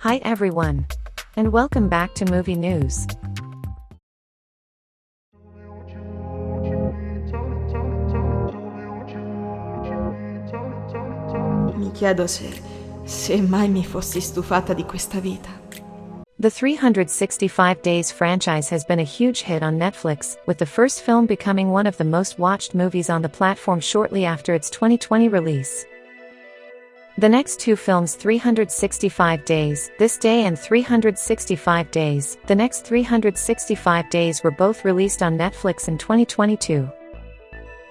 Hi everyone, and welcome back to Movie News. Mi chiedo se mai mi fossi stufata di questa vita. The 365 Days franchise has been a huge hit on Netflix, with the first film becoming one of the most watched movies on the platform shortly after its 2020 release. The next two films, 365 Days, This Day and 365 Days, The Next 365 Days, were both released on Netflix in 2022.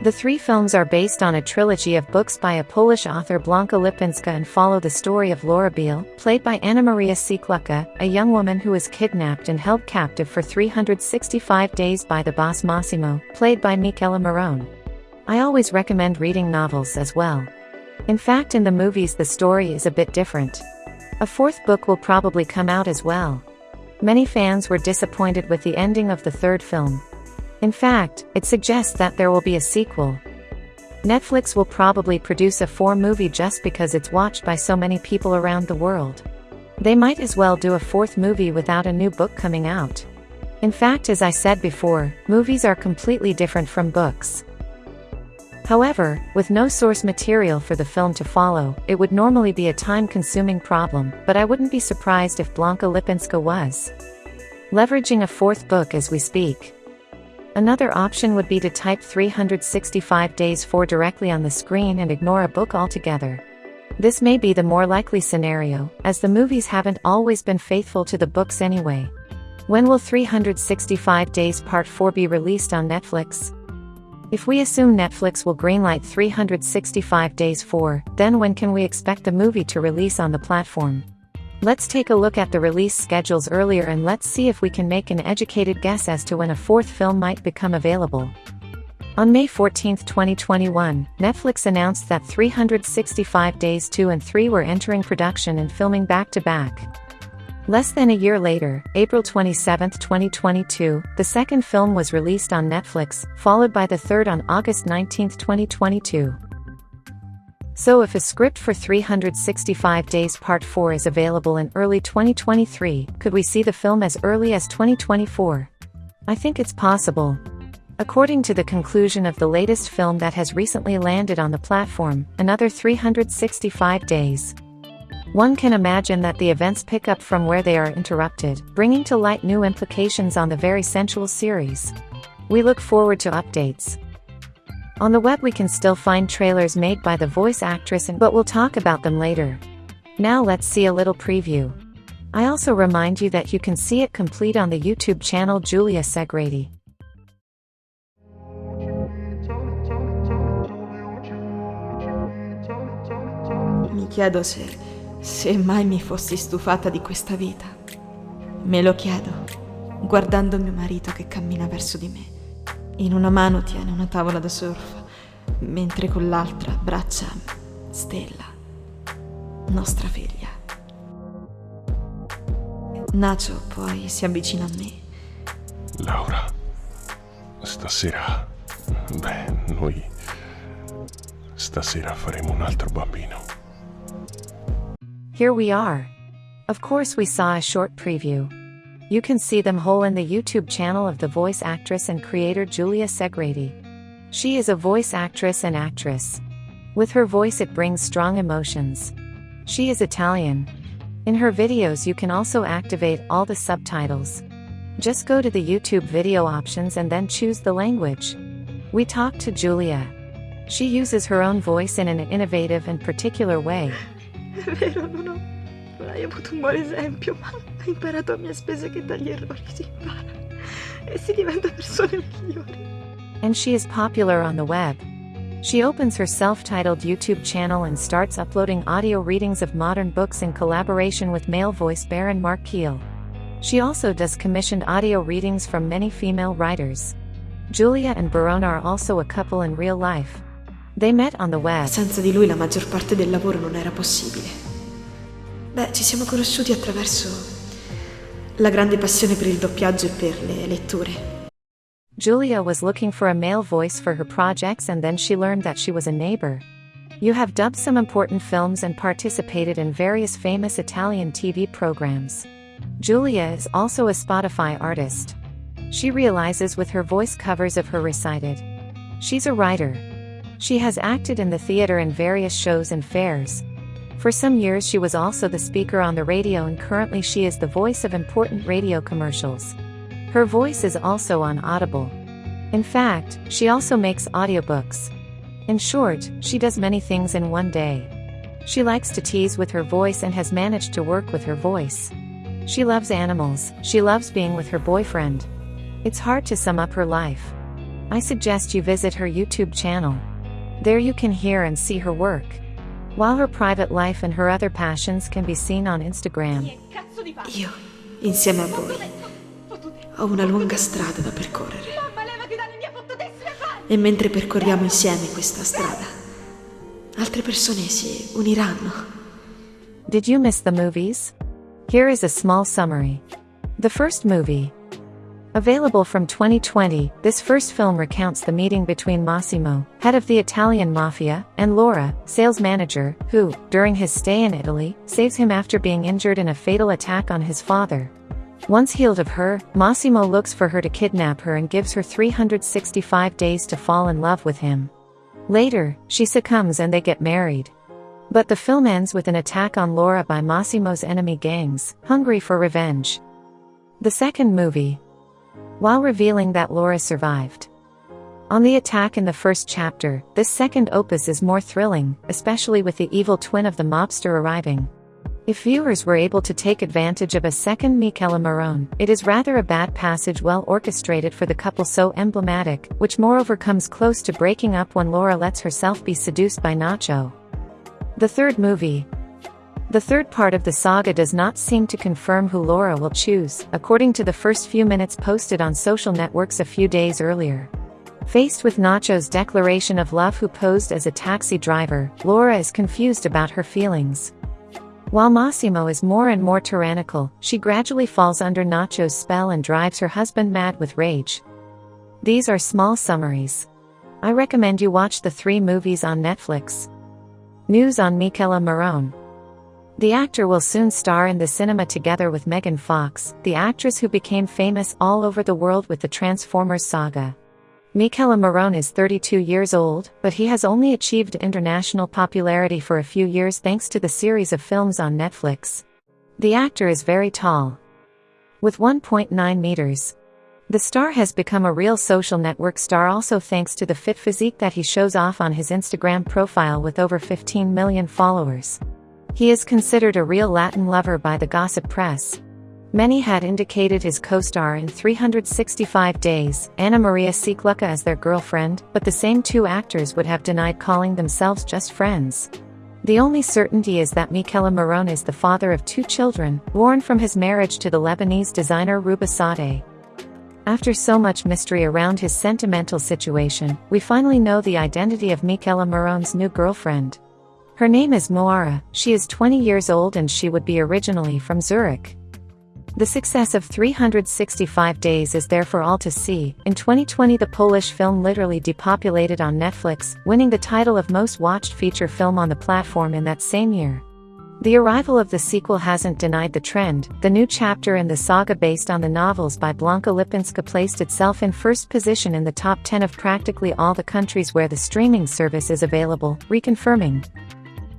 The three films are based on a trilogy of books by a Polish author, Blanka Lipinska, and follow the story of Laura Biel, played by Anna Maria Sieklucka, a young woman who is kidnapped and held captive for 365 days by the boss Massimo, played by Michele Morrone. I always recommend reading novels as well. In fact, in the movies the story is a bit different. A fourth book will probably come out as well. Many fans were disappointed with the ending of the third film. In fact, it suggests that there will be a sequel. Netflix will probably produce a 4 movie just because it's watched by so many people around the world. They might as well do a 4th movie without a new book coming out. In fact, as I said before, movies are completely different from books. However, with no source material for the film to follow, it would normally be a time-consuming problem, but I wouldn't be surprised if Blanka Lipinska was leveraging a 4th book as we speak. Another option would be to type 365 Days 4 directly on the screen and ignore a book altogether. This may be the more likely scenario, as the movies haven't always been faithful to the books anyway. When will 365 Days Part 4 be released on Netflix? If we assume Netflix will greenlight 365 Days 4, then when can we expect the movie to release on the platform? Let's take a look at the release schedules earlier and let's see if we can make an educated guess as to when a 4th film might become available. On May 14, 2021, Netflix announced that 365 Days 2 and 3 were entering production and filming back-to-back. Less than a year later, April 27, 2022, the second film was released on Netflix, followed by the third on August 19, 2022. So if a script for 365 Days Part 4 is available in early 2023, could we see the film as early as 2024? I think it's possible. According to the conclusion of the latest film that has recently landed on the platform, another 365 Days. One can imagine that the events pick up from where they are interrupted, bringing to light new implications on the very sensual series. We look forward to updates. On the web we can still find trailers made by the voice actress, but we'll talk about them later. Now let's see a little preview. I also remind you that you can see it complete on the YouTube channel Giulia Segreti. Mi chiedo se mai mi fossi stufata di questa vita. Me lo chiedo, guardando mio marito che cammina verso di me. In una mano tiene una tavola da surf, mentre con l'altra abbraccia Stella, nostra figlia. Nacio poi si avvicina a me. Laura, stasera... noi... Stasera faremo un altro bambino. Here we are. Of course we saw a short preview. You can see them whole in the YouTube channel of the voice actress and creator Giulia Segreti. She is a voice actress and actress. With her voice it brings strong emotions. She is Italian. In her videos you can also activate all the subtitles. Just go to the YouTube video options and then choose the language. We talked to Giulia. She uses her own voice in an innovative and particular way. È vero, non hai avuto un buon esempio, ma hai imparato a mie spese che dagli errori si impara e si diventa persone migliori. And she is popular on the web. She opens her self-titled YouTube channel and starts uploading audio readings of modern books in collaboration with male voice baron Mark Kiel. She also does commissioned audio readings from many female writers. Giulia and Barone are also a couple in real life. They met on the web. Senza di lui la maggior parte del lavoro non era possibile. Ci siamo conosciuti attraverso la grande passione per il doppiaggio e per le letture. Giulia was looking for a male voice for her projects and then she learned that she was a neighbor. You have dubbed some important films and participated in various famous Italian TV programs. Giulia is also a Spotify artist. She realizes with her voice covers of her recited. She's a writer. She has acted in the theater in various shows and fairs. For some years she was also the speaker on the radio, and currently she is the voice of important radio commercials. Her voice is also on Audible. In fact, she also makes audiobooks. In short, she does many things in one day. She likes to tease with her voice and has managed to work with her voice. She loves animals, she loves being with her boyfriend. It's hard to sum up her life. I suggest you visit her YouTube channel. There you can hear and see her work. While her private life and her other passions can be seen on Instagram. Io, insieme a voi, ho una lunga strada da percorrere. E mentre percorriamo insieme questa strada, altre persone si uniranno. Did you miss the movies? Here is a small summary. The first movie. Available from 2020, this first film recounts the meeting between Massimo, head of the Italian mafia, and Laura, sales manager, who, during his stay in Italy, saves him after being injured in a fatal attack on his father. Once healed of her, Massimo looks for her to kidnap her and gives her 365 days to fall in love with him. Later, she succumbs and they get married. But the film ends with an attack on Laura by Massimo's enemy gangs, hungry for revenge. The second movie. While revealing that Laura survived on the attack in the first chapter, this second opus is more thrilling, especially with the evil twin of the mobster arriving. If viewers were able to take advantage of a second Michele Morrone, it is rather a bad passage well orchestrated for the couple so emblematic, which moreover comes close to breaking up when Laura lets herself be seduced by Nacho. The third movie. The third part of the saga does not seem to confirm who Laura will choose, according to the first few minutes posted on social networks a few days earlier. Faced with Nacho's declaration of love, who posed as a taxi driver, Laura is confused about her feelings. While Massimo is more and more tyrannical, she gradually falls under Nacho's spell and drives her husband mad with rage. These are small summaries. I recommend you watch the 3 movies on Netflix. News on Michele Morrone. The actor will soon star in the cinema together with Megan Fox, the actress who became famous all over the world with the Transformers saga. Michele Morrone is 32 years old, but he has only achieved international popularity for a few years thanks to the series of films on Netflix. The actor is very tall. With 1.9 meters. The star has become a real social network star also thanks to the fit physique that he shows off on his Instagram profile with over 15 million followers. He is considered a real Latin lover by the gossip press. Many had indicated his co-star in 365 Days, Anna Maria Sieklucka, as their girlfriend, but the same 2 actors would have denied calling themselves just friends. The only certainty is that Michele Morrone is the father of 2 children, born from his marriage to the Lebanese designer Ruba Sadeh. After so much mystery around his sentimental situation, we finally know the identity of Michele Morrone's new girlfriend. Her name is Moara, she is 20 years old and she would be originally from Zurich. The success of 365 Days is there for all to see. In 2020, the Polish film literally depopulated on Netflix, winning the title of most watched feature film on the platform in that same year. The arrival of the sequel hasn't denied the trend. The new chapter in the saga based on the novels by Blanka Lipinska placed itself in first position in the top 10 of practically all the countries where the streaming service is available, reconfirming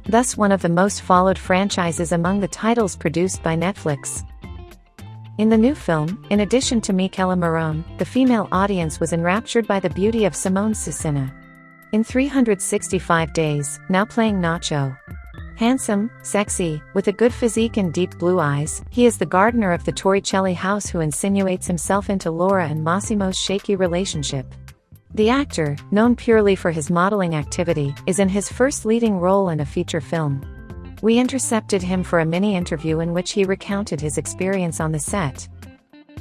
thus one of the most followed franchises among the titles produced by Netflix. In the new film, in addition to Michele Morrone, the female audience was enraptured by the beauty of Simone Susinna. In 365 Days, now playing Nacho. Handsome, sexy, with a good physique and deep blue eyes, he is the gardener of the Torricelli house who insinuates himself into Laura and Massimo's shaky relationship. The actor, known purely for his modeling activity, is in his first leading role in a feature film. We intercepted him for a mini-interview in which he recounted his experience on the set.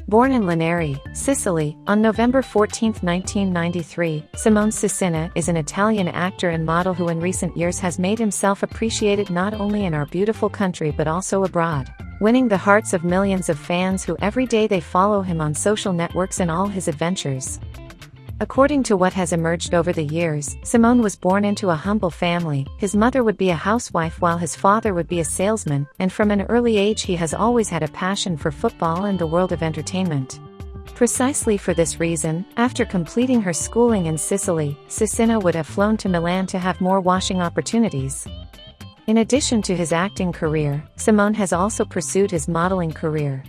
Born in Linari, Sicily, on November 14, 1993, Simone Susinna is an Italian actor and model who in recent years has made himself appreciated not only in our beautiful country but also abroad, winning the hearts of millions of fans who every day they follow him on social networks and all his adventures. According to what has emerged over the years, Simone was born into a humble family. His mother would be a housewife while his father would be a salesman, and from an early age he has always had a passion for football and the world of entertainment. Precisely for this reason, after completing her schooling in Sicily, Susinna would have flown to Milan to have more washing opportunities. In addition to his acting career, Simone has also pursued his modeling career.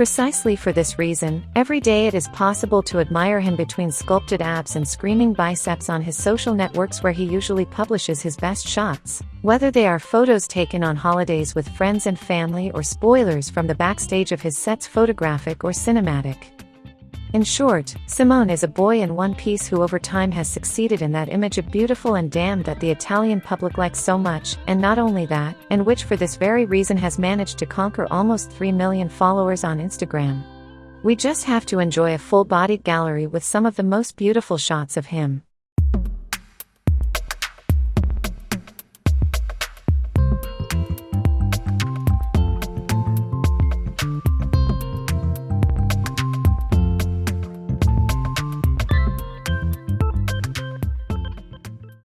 Precisely for this reason, every day it is possible to admire him between sculpted abs and screaming biceps on his social networks where he usually publishes his best shots, whether they are photos taken on holidays with friends and family or spoilers from the backstage of his sets, photographic or cinematic. In short, Simone is a boy in one piece who over time has succeeded in that image of beautiful and damned that the Italian public likes so much, and not only that, and which for this very reason has managed to conquer almost 3 million followers on Instagram. We just have to enjoy a full-bodied gallery with some of the most beautiful shots of him.